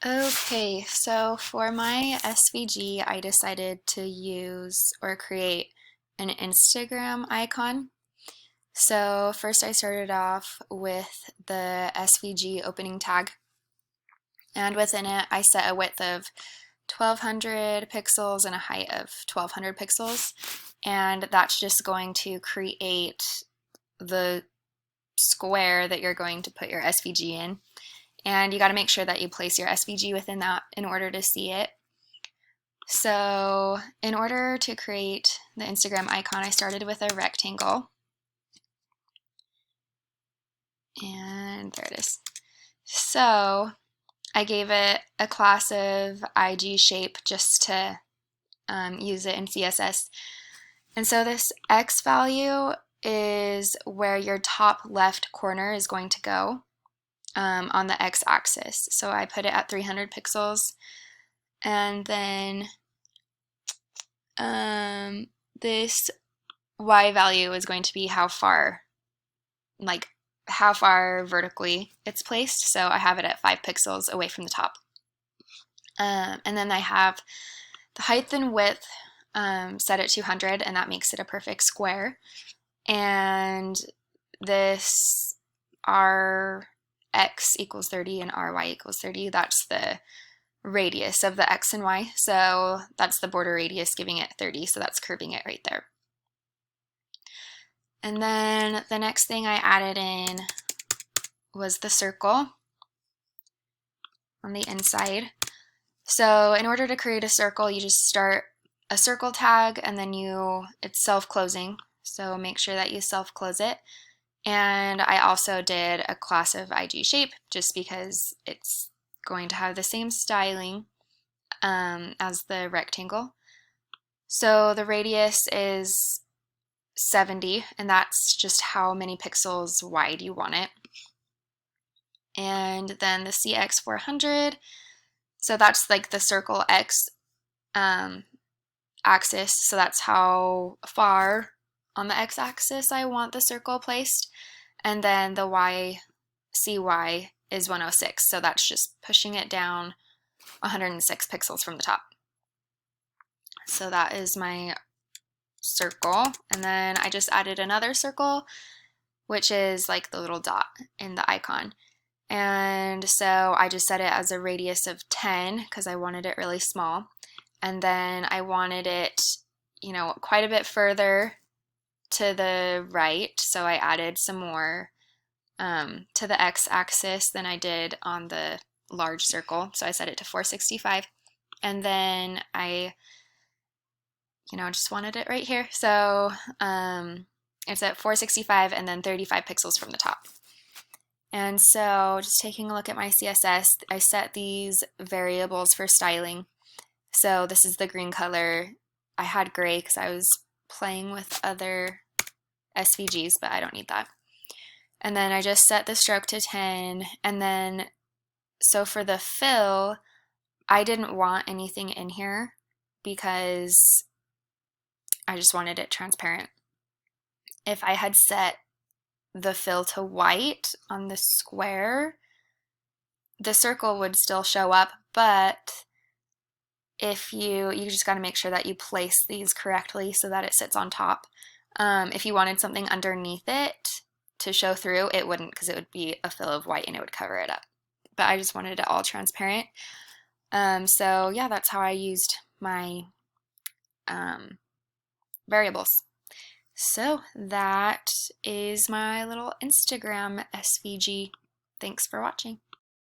Okay, so for my SVG, I decided to use or create an Instagram icon. So first I started off with the SVG opening tag, and within it I set a width of 1200 pixels and a height of 1200 pixels, and that's just going to create the square that you're going to put your SVG in. And you got to make sure that you place your SVG within that in order to see it. So in order to create the Instagram icon, I started with a rectangle. And there it is. So I gave it a class of IG shape just to use it in CSS. And so this X value is where your top left corner is going to go on the X axis. So I put it at 300 pixels. And then this Y value is going to be how far vertically it's placed. So I have it at 5 pixels away from the top. And then I have the height and width set at 200, and that makes it a perfect square. And this Rx equals 30 and Ry equals 30, that's the radius of the X and Y. So that's the border radius giving it 30, so that's curving it right there. And then the next thing I added in was the circle on the inside. So in order to create a circle, you just start a circle tag, and then it's self-closing, so make sure that you self-close it. And I also did a class of IG shape just because it's going to have the same styling as the rectangle. So the radius is 70, and that's just how many pixels wide you want it. And then the CX400, so that's like the circle X axis, so that's how far on the X axis I want the circle placed. And then the CY is 106, so that's just pushing it down 106 pixels from the top. So that is my circle. And then I just added another circle, which is like the little dot in the icon. And so I just set it as a radius of 10 because I wanted it really small. And then I wanted it, quite a bit further to the right. So I added some more to the X axis than I did on the large circle. So I set it to 465. And then I just wanted it right here. So it's at 465 and then 35 pixels from the top. And so just taking a look at my CSS, I set these variables for styling. So this is the green color. I had gray because I was playing with other SVGs, but I don't need that. And then I just set the stroke to 10. And then, so for the fill, I didn't want anything in here because I just wanted it transparent. If I had set the fill to white on the square, the circle would still show up, but if you just got to make sure that you place these correctly so that it sits on top. If you wanted something underneath it to show through, it wouldn't, because it would be a fill of white and it would cover it up. But I just wanted it all transparent. So yeah, that's how I used my variables. So that is my little Instagram SVG. Thanks for watching.